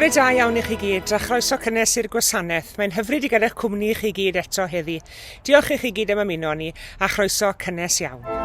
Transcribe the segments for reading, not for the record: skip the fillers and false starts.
Bore da iawn i chi gyd, a chroeso cynnes i'r gwasanaeth. Mae'n hyfryd i gyda'ch cwmni chi gyd eto heddi. Diolch i chi gyd am ymuno ni, a chroeso cynnes iawn.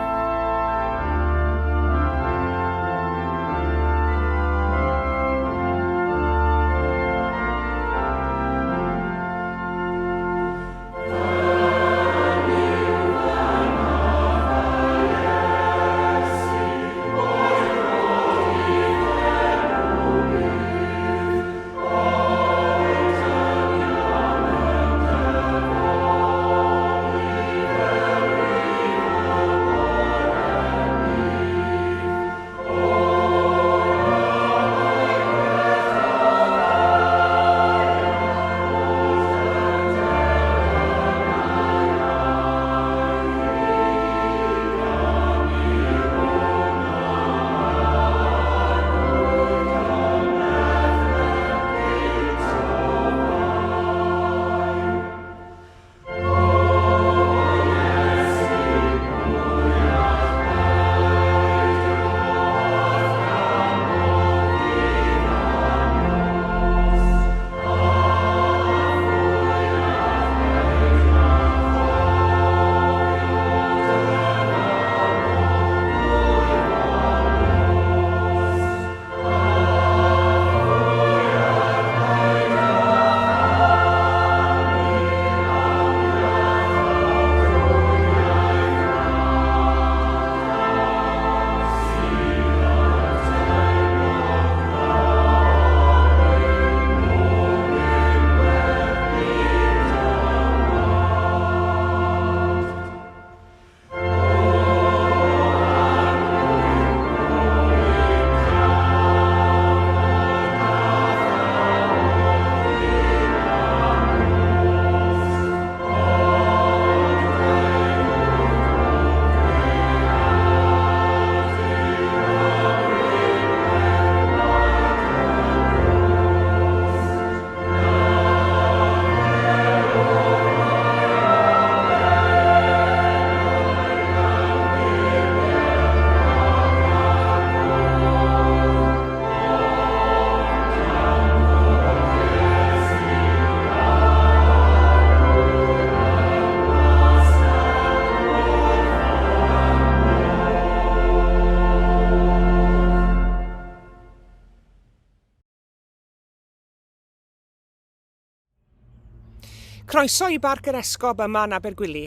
Croeso i barc yr esgob yma yn Abergwili.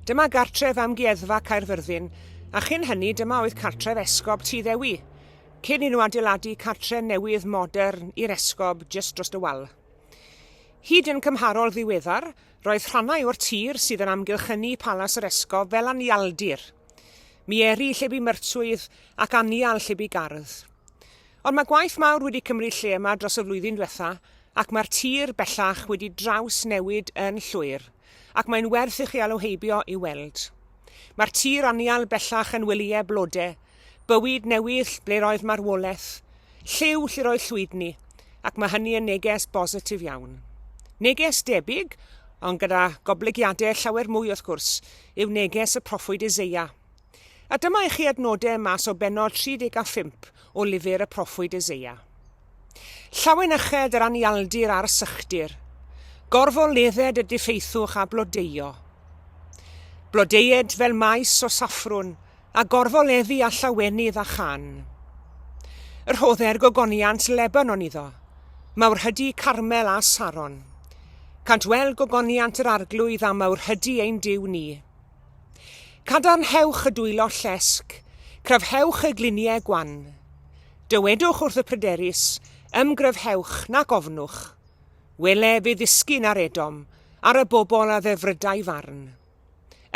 Dyma gartref amgueddfa Caerfyrddin, a chyn hynny dyma oedd cartref esgob Tŷ Ddewi, cyn i nhw adeiladu cartref newydd modern i'r esgob jyst dros y wal. Hyd yn cymharol ddiweddar, roedd rhannau o'r tir sydd yn amgylchynu palas yr esgob fel anialdir, mieri lle bu myrtswydd ac anial lle bu gardd. Ond mae gwaith mawr wedi cymryd lle yma dros y flwyddyn diwetha, ac mae'r tir bellach wedi draws newid yn llwyr, ac mae'n werth i chi alwheibio i weld. Mae'r tir anial bellach yn wyliau blodau, bywyd newydd ble roedd marwolaeth, lliw lle roedd llwydni, ac mae hynny yn neges bositif iawn. Neges debyg, ond gyda goblygiadau llawer mwy wrth gwrs, yw neges y proffwyd Eseia. A dyma i chi adnodau mas o bennod 35 o lyfr y proffwyd Eseia. Llawen yched yr anialdir a'r sychdir, gorfoledded y diffeithwch a blodeio. Blodeued fel maes o saffrwn, a gorfoleddu a llawenydd a chan. Yr hodder gogoniant Lebanon iddo, mawrhydi Carmel a Saron. Cant weld gogoniant yr arglwydd a mawrhydi ein diw ni. Cadarnhewch y dwylo llesg, cryfhewch y gliniau gwan. Dywedwch wrth y pryderus, ymgryfhewch nac ofnwch. Wele fe ddisgyn ar Edom, ar y bobl a ddefrydau farn.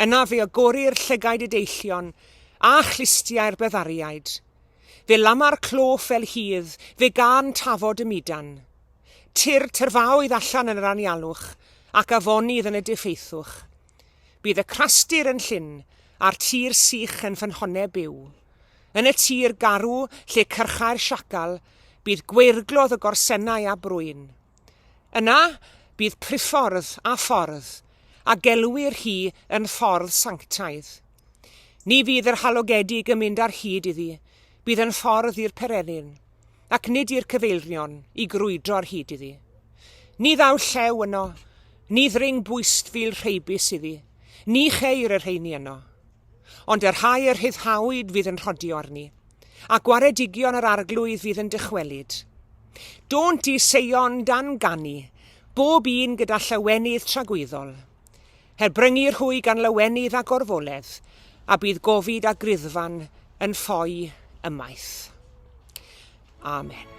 Yna fe agori'r llygaid y deillion, a chlistiau'r beddariaid. Fe lamar cloff fel hydd, fe gan tafod y mudan. Tir tyrfaoedd allan yn yr anialwch, ac afonydd yn y diffeithwch. Bydd y crastir yn llyn, a'r tir sych yn ffynhonnau byw. Yn y tir garw lle cyrchau'r siacal, bydd gweirglodd y gorsennau a brwyn. Yna bydd priffordd a ffordd, a gelwir hi yn ffordd sanctaidd. Ni fydd yr halogedig yn mynd ar hyd iddi, bydd yn ffordd i'r perennin, ac nid i'r cyfeilion i grwydro'r hyd iddi. Ni ddaw llew yno, ni ddring bwyst fil rheibus iddi, ni cheir yr rheini yno. Ond yr rhai yr rhyddhawyd fydd yn rhodio arni, a gwaredigion yr arglwydd fydd yn dychwelyd. Dont i Seion dan ganu, bob un gyda llawenydd tragwyddol. Herbryngir hwy gan lawenydd a gorfoledd, a bydd gofid a griddfan yn ffoi ymaith. Amen.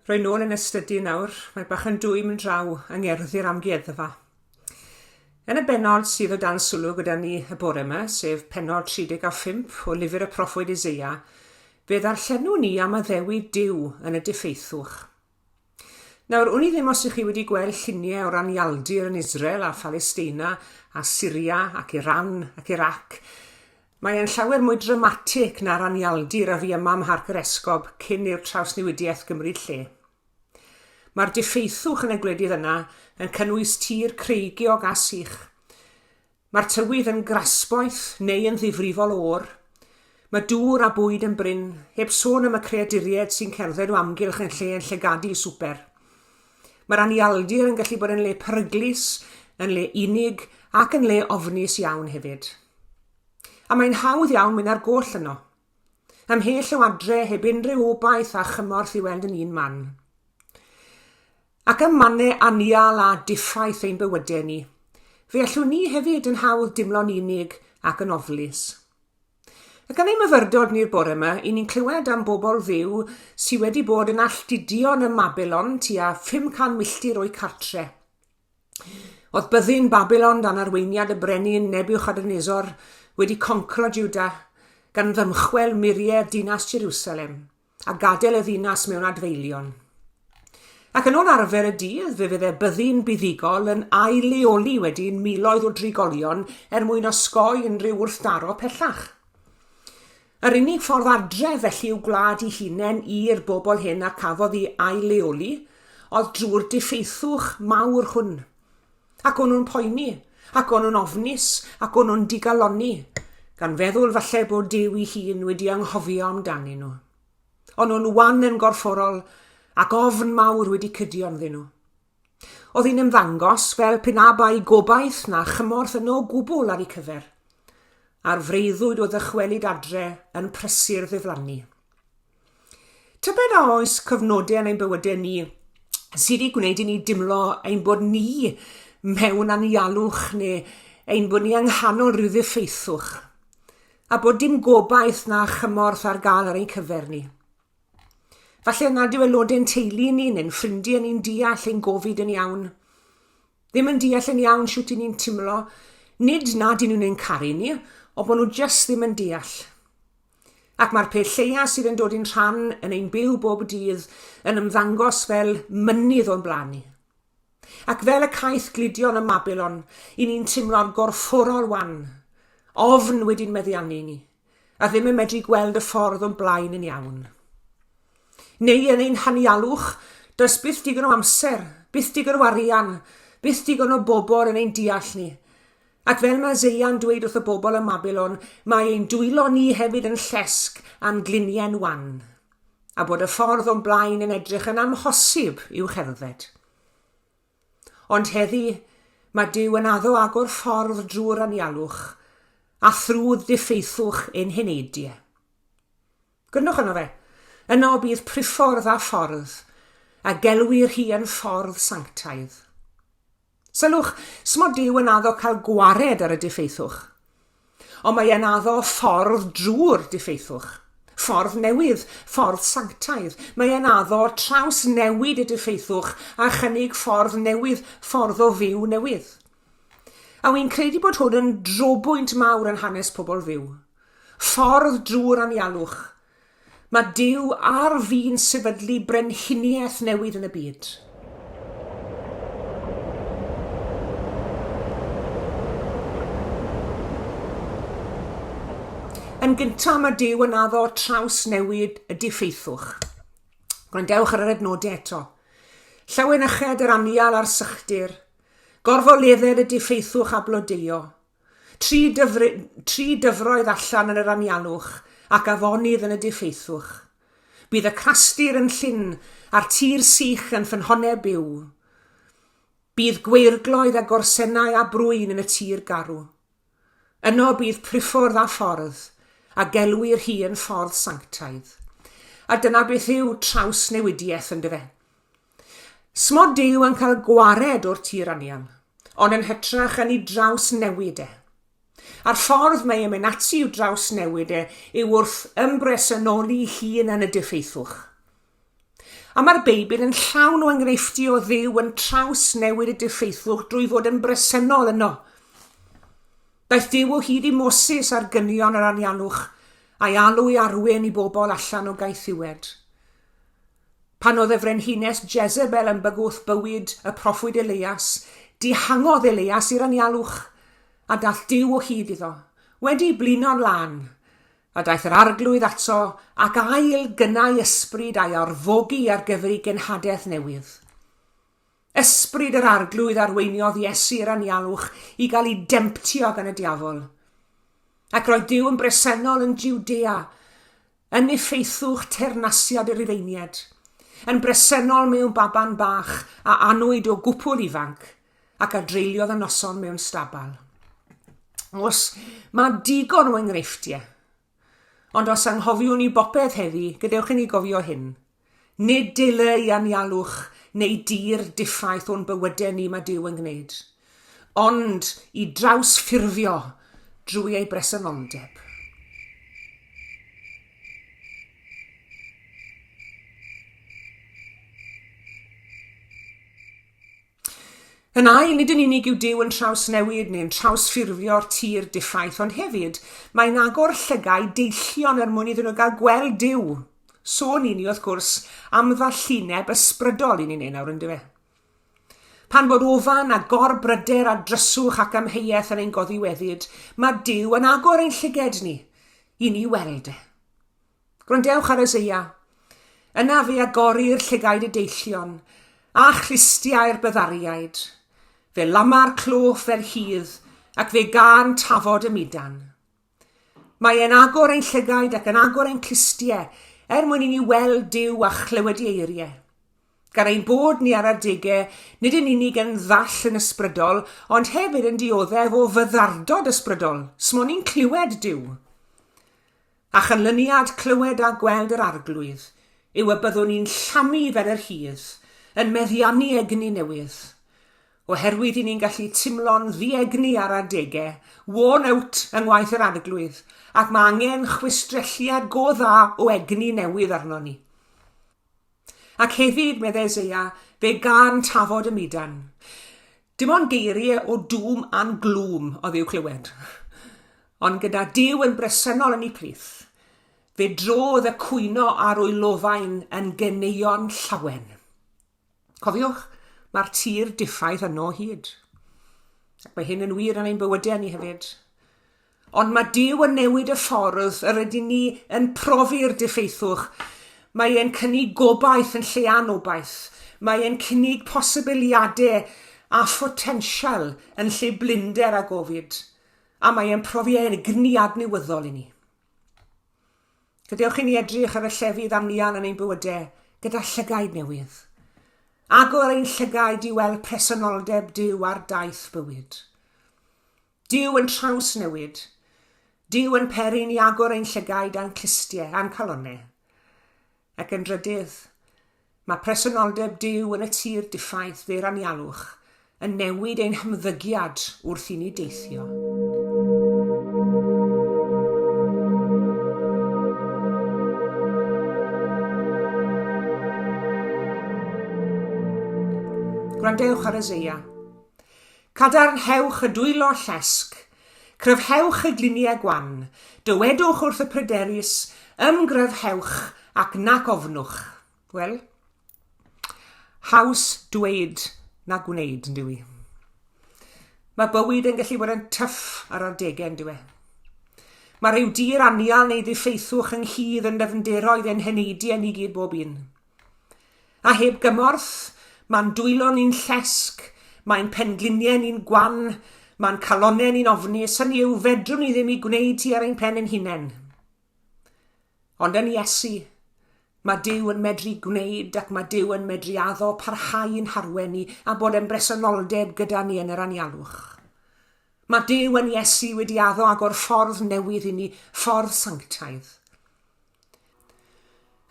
Rwy'n nôl yn ystydu nawr, mae bach yn dwym yn draw yng ngerddi'r amgueddfa. Yn y benod sydd o dan sylw gyda ni y bore yma, sef penod 35 o lyfr y proffwyd Eseia, fe ddarllenw ni am addewid Duw yn y diffeithwch. Nawr, wn i ddim os ych chi wedi gweld lluniau o ran ialdir yn Israel a Phalestina, a Syria ac Iran ac Irac. Mae'n llawer mwy dramatig na'r anialdir a fi yma am Harc yr Esgob cyn i'r trawsnewidiaeth gymryd lle. Mae'r diffeithwch yn y gwledydd yna yn cynnwys tir creigiog a sych. Mae'r tywydd yn grasboeth neu yn ddifrifol o'r. Mae dŵr a bwyd yn bryn, heb sôn am y creaduriaid sy'n cerdded o amgylch yn llygadu swper. Mae'r anialdir yn gallu bod yn le peryglus, yn le unig ac yn le ofnus iawn hefyd. A mae'n hawdd iawn mynd ar goll yno. Ymhell o adre heb unrhyw obaith a chymorth i weld yn un man. Ac ym mannau anial a diffaith ein bywydau ni, fe allwn ni hefyd yn hawdd dimlo'n unig ac yn oflus. Ac yn ei myfyrdod ni'r bore yma, i ni'n clywed am bobl ddiw sydd wedi bod yn alltudion y Babylon tua 500 milltir o'i cartre. Oedd byddin Babylon dan arweiniad y brenin Nebuchadnezzar wedi concro Juda gan ddymchwel muriau dinas Jerusalem a gadael y ddinas mewn adfeilion. Ac yn ôl arfer y dydd, fe fydd byddin buddigol yn ail-leoli wedyn miloedd o drigolion mwyn osgoi unrhyw wrthdaro pellach. Yr unig ffordd adre felly yw gwlad ei hunain i'r bobl hyn a cafodd ei ail-leoli oedd drwy'r diffeithwch mawr hwn. Ac o'n nhw'n poeni, ac o'n nhw'n ofnus, ac o'n nhw'n digaloni, gan feddwl falle bod Duw ei hun wedi anghofio amdanyn nhw. O'n nhw'n wan yn gorfforol, ac ofn mawr wedi cydio ynddyn nhw. Oedd hi'n ymddangos fel penabai gobaith na chymorth yn o gwbl ar ei cyfer, a'r freuddwyd o ddychwelyd adre yn prysur ddiflannu. Tybed a oes cyfnodau yn ein bywydau ni sydd wedi gwneud i ni dimlo ein bod ni mewn anialwch neu ein bod ni yng nghanol rhyw diffeithwch, a bod dim gobaith na chymorth ar gael ar ein cyfer ni. Falle nad yw aelodau'n teulu ni neu'n ffrindiau ni'n deall ein gofid yn iawn. Ddim yn deall yn iawn siwt i ni'n timlo, nid nad ydyn nhw'n caru ni, o bod nhw just ddim yn deall. Ac mae'r peth lleia sydd yn dod i'n rhan yn ein byw bob dydd yn ymddangos fel mynydd o'n blaen ni. Ac fel y caeth gludion y Babylon, i ni'n timlo'r gorfforol wan, ofn wedi'n meddiannu ni, a ddim yn medru gweld y ffordd o'n blaen yn iawn. Neu yn ein hanialwch, does byth digon o amser, byth digon o arian, byth digon o bobl yn ein deall ni. Ac fel mae Eseia'n dweud wrth y bobl y Babylon, mae ein dwylo ni hefyd yn llesg am gliniau'n wan, a bod y ffordd o'n blaen yn edrych yn amhosib i'w cherdded. Ond heddi, mae Duw yn addo agor ffordd drwy'r anialwch, a thrwdd diffeithwch ein henediau. Gwrnwch yno fe. Yno bydd priffordd a ffordd, a gelwir hi yn ffordd sanctaidd. Sylwch, smod Duw yn addo cael gwared ar y diffeithwch, ond mae yn addo ffordd drwy'r diffeithwch, ffordd newydd, ffordd sanctaidd. Mae yn addo traws newid y diffeithwch a chynnig ffordd newydd, ffordd o fyw newydd. A wy'n credu bod hwn yn drobwynt mawr yn hanes pobl fyw. Ffordd drwy'r anialwch. Mae Duw ar fi'n sefydlu brenhiniaeth newydd yn y byd. Yn gyntaf mae Duw yn addo traws newid y diffeithwch. Gwrandewch ar yr adnodau eto. Llawen yched yr anial a'r sychdir, gorfoledded y diffeithwch a blodeo. Tri dyfroedd allan yn yr anialwch ac afonydd yn y diffeithwch. Bydd y crastir yn llyn a'r tir sych yn ffynhonau byw. Bydd gweirgloedd a gorsennau a brwyn yn y tir garw. Yno bydd priffwrdd a ffordd a gelwir hi yn ffordd sanctaidd. A dyna beth yw traws newidiaeth yn dyfe. Smod Duw yn cael gwared o'r tir anial, ond yn hytrach yn ei draws newid e. A'r ffordd mae yn mynd ati i'w draws newid e yw wrth ympresynoli hun yn y diffeithwch. A mae'r Beibl yn llawn o enghreiffti o Dduw yn traws newid y diffeithwch drwy fod yn bresennol yno. Daeth Duw o hyd i Moses ar gynion yr anialwch a'i alw i arwen i bobl allan o gaethiwed. Pan oedd y frenhines Jezebel yn bygwth bywyd y proffwyd Elias, dihangodd Elias i'r anialwch a daeth Duw o hyd iddo, wedi blino'n lan, a daeth yr arglwydd ato ac ail gynnau ysbryd a'i arfogi ar gyfer ei genhadaeth newydd. Ysbryd yr arglwydd arweiniodd Iesu i'r anialwch i gael ei demptio gan y diafol. Ac roedd Duw yn bresennol yn Jwdea, yn effeithwch teyrnasiad yr Rufeinied, yn bresennol mewn baban bach a anwyd o gwpl ifanc, ac a dreuliodd y noson mewn stabal. Os mae digon o enghreifftiau, ond os anghofiwn ni bopeth heddi, gadewch i ni gofio hyn. Nid dyle i anialwch neu dir diffaith o'n bywydau ni mae Duw yn gwneud, ond i draws ffurfio drwy ei bresenoldeb. Yn ail, nid yn unig yw Duw yn traws newid neu'n traws ffurfio'r tir diffaith, ond hefyd mae'n agor llygau deillion mwyn iddyn nhw gael gweld Duw. Sôn i ni wrth gwrs am ddarllineb ysbrydol i ni'n ei nawr yn dyfe. Pan bod ofan a gorbryder a dryswch ac amheuaeth yn ein goddiweddyd, mae Duw yn agor ein llyged ni i ni weld e. Gwrandewch ar Eseia. Yna fe agori'r llygaid y deillion a chlustiau'r byddariaid. Fe lamar cloff fel hydd ac fe gan tafod y mudan. Mae e'n agor ein llygaid ac yn agor ein clustiau mwyn i ni weld Duw a chlywed ei eiriau. Gar ein bod ni ar adegau, nid yn unig yn ddall yn ysbrydol, ond hefyd yn dioddef o fyddardod ysbrydol, smon ni'n clywed Duw. A chanlyniad clywed a gweld yr arglwydd yw y byddwn ni'n llamu fel yr hydd, yn meddiannu egni newydd. Oherwydd i ni'n gallu timlo'n ddiegni ar adegau, worn out yng ngwaith yr arglwydd, ac mae angen chwistrelliad go dda o egni newydd arno ni. Ac hefyd, medde Eseia, fe gan tafod y mudan. Dim ond geiriau o dŵm a'n glwm oedd i'w clywed, ond gyda Duw yn bresennol yn ei plith, fe drodd y cwyno ar o'i lofain yn geneuon llawen. Cofiwch, mae'r tir diffaith yno hyd. Ac mae hyn yn wir yn ein bywydau ni hefyd. Ond mae Duw yn newid y ffordd yr ydyn ni yn profi'r diffeithwch. Mae e'n cynnig gobaith yn lle anobaith. Mae e'n cynnig posibiliadau a photensial yn lle blinder a gofid. A mae e'n profi egni adnewyddol i ni. Gadewch i ni edrych ar y llefydd anial yn ein bywydau gyda llygaid newydd. Agor ein llygaid i weld presenoldeb Duw ar daith bywyd. Duw yn traws newid. Duw yn peri ni agor ein llygaid a'n clustiau a'n calonnau. Ac yn drydydd, mae presenoldeb Duw yn y tir diffaith fe'r anialwch yn newid ein hymddygiad wrth i ni deithio. Gwrandewch ar Eseia. Cadarnhewch y dwylo llesg, cryfhewch y gliniau gwan, dywedwch wrth y pryderus, ymgryfhewch ac nac ofnwch. Wel, haws dweud na gwneud yn dywi. Mae bywyd yn gallu bod yn tyff ar adegau yn dywi. Mae rhyw dir anial neu ddiffeithwch ynghydd yn dyfnderoedd ein heneidau ni gyd bob un. A heb gymorth, Mae'n dwylo ni'n llesg, mae'n pengliniau ni'n gwan, mae'n calonau ni'n ofnus, hynny yw fedrwn ni ddim i gwneud ti ar ein pen ein hunain. Ond yn Iesu, mae Duw yn medru gwneud ac mae Duw yn medru addo parhau yn harwen ni a bod yn bresenoldeb gyda ni yn yr anialwch. Mae Duw yn Iesu wedi addo agor ffordd newydd i ni, ffordd sanctaidd.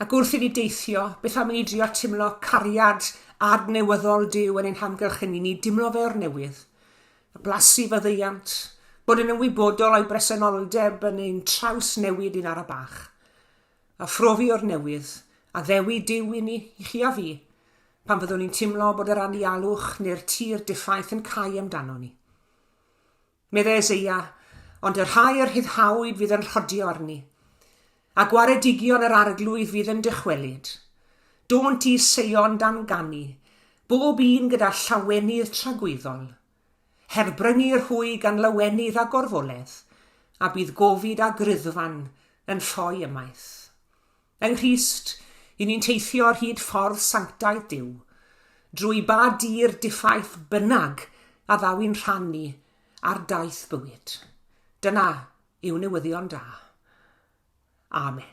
Ac wrth i ni deithio, beth am i ni drio timlo cariad adnewyddol Duw yn ein hamgylch ni, ni dimlo fe o'r newydd, a blasu fyddeiant, bod yn ymwybodol o'i bresenoldeb yn ein traws newid un ar y bach, a phrofi o'r newydd, a ddewi Duw i ni, i chi a fi, pan fyddwn ni'n timlo bod yr anialwch neu'r tir diffaith yn cael amdano ni. Medde Eseia, ond yr rhai yr hyddhawyd fydd yn rhodio arni, a gwaredigion yr arglwydd fydd yn dychwelyd. Dont i Seion dan ganu, bob un gyda llawenydd tragwyddol. Herbrynu'r hwy gan lawenydd a gorfoledd, a bydd gofid a gryddfan yn ffoi ymaith. Yng Nghrist, i ni'n teithio ar hyd ffordd sanctaidd Duw, drwy ba dir diffaith bynnag a ddawi'n rhannu ar daith bywyd. Dyna yw newyddion da. Amen.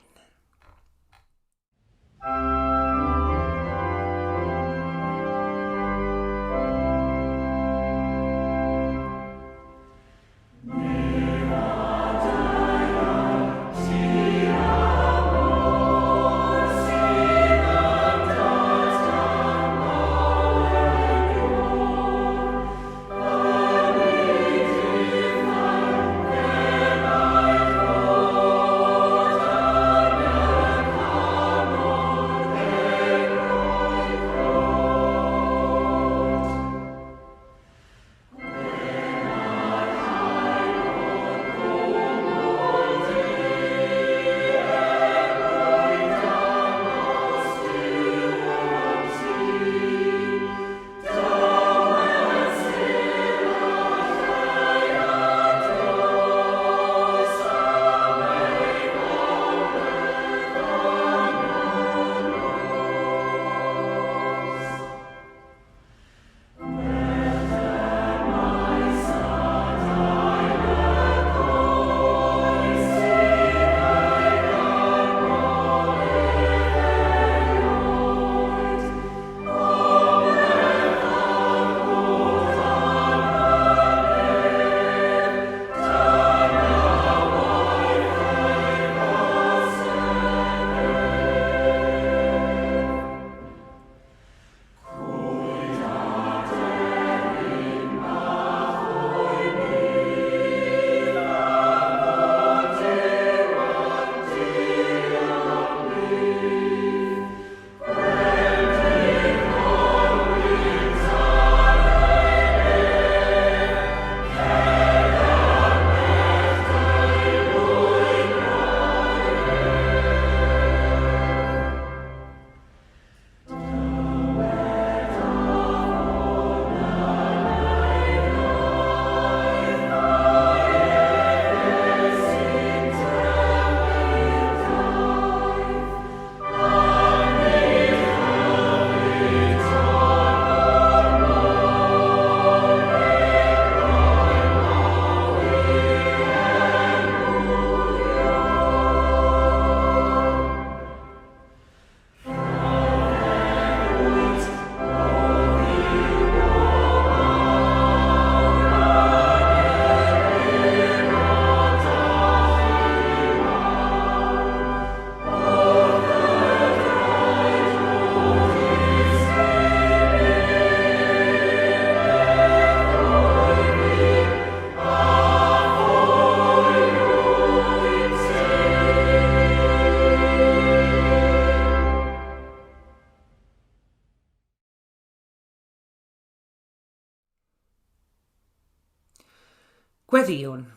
Gweddiwn.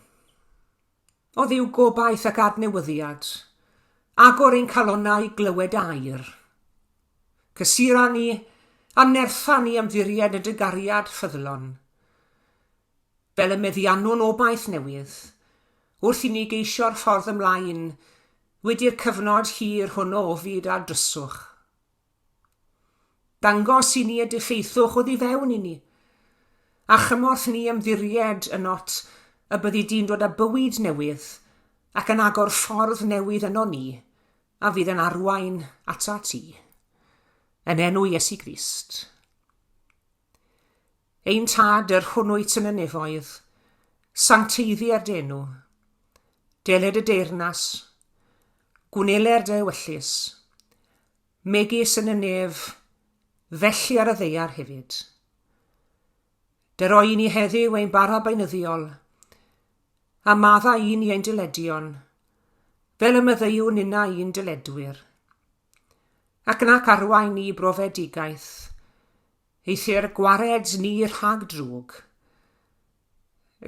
O Dduw gobaith ac adnewyddiad, agor ein calonnau glywed air. Cysura ni a nertha ni ymddiried y dygariad ffyddlon. Fel y meddiannwn obaith newydd, wrth i ni geisio'r ffordd ymlaen, wedi'r cyfnod hir hwnnw o fyd a dryswch. Dangos i ni y diffeithwch oddi fewn i ni. A chymorth ni ymddiried yn ot y byddi di'n dod â bywyd newydd ac yn agor ffordd newydd yno ni, a fydd yn arwain ata ti. Yn enw Iesu Grist. Ein tad yr hwnnwyt yn y nefoedd, sancteiddi ar denw, deled y deyrnas, gwneler dy ewyllus, megis yn y nef, felly ar y ddeiar hefyd. Dy roi ni heddiw ein bara beinyddiol, a madda un i ein dyledion, fel y myddeiwn unna un dyledwyr. Ac nac arwain ni brofedigaeth, eithir gwared ni rhag drwg.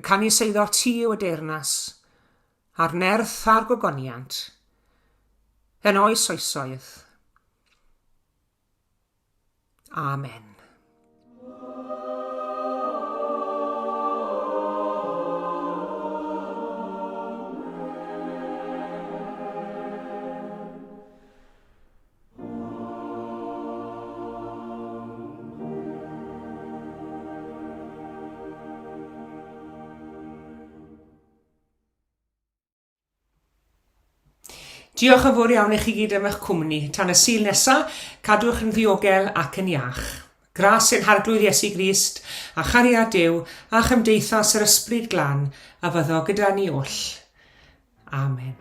Can i seiddo ti o deyrnas, a'r nerth a'r gogoniant, yn oes oesoedd. Amen. Diolch yn fawr iawn i chi gyd am eich cwmni. Tan y sul nesaf, cadwch yn ddiogel ac yn iach. Gras ein harglwydd Iesu Grist, a chariad Duw, a chymdeithas yr ysbryd glân, a fyddo gyda ni oll. Amen.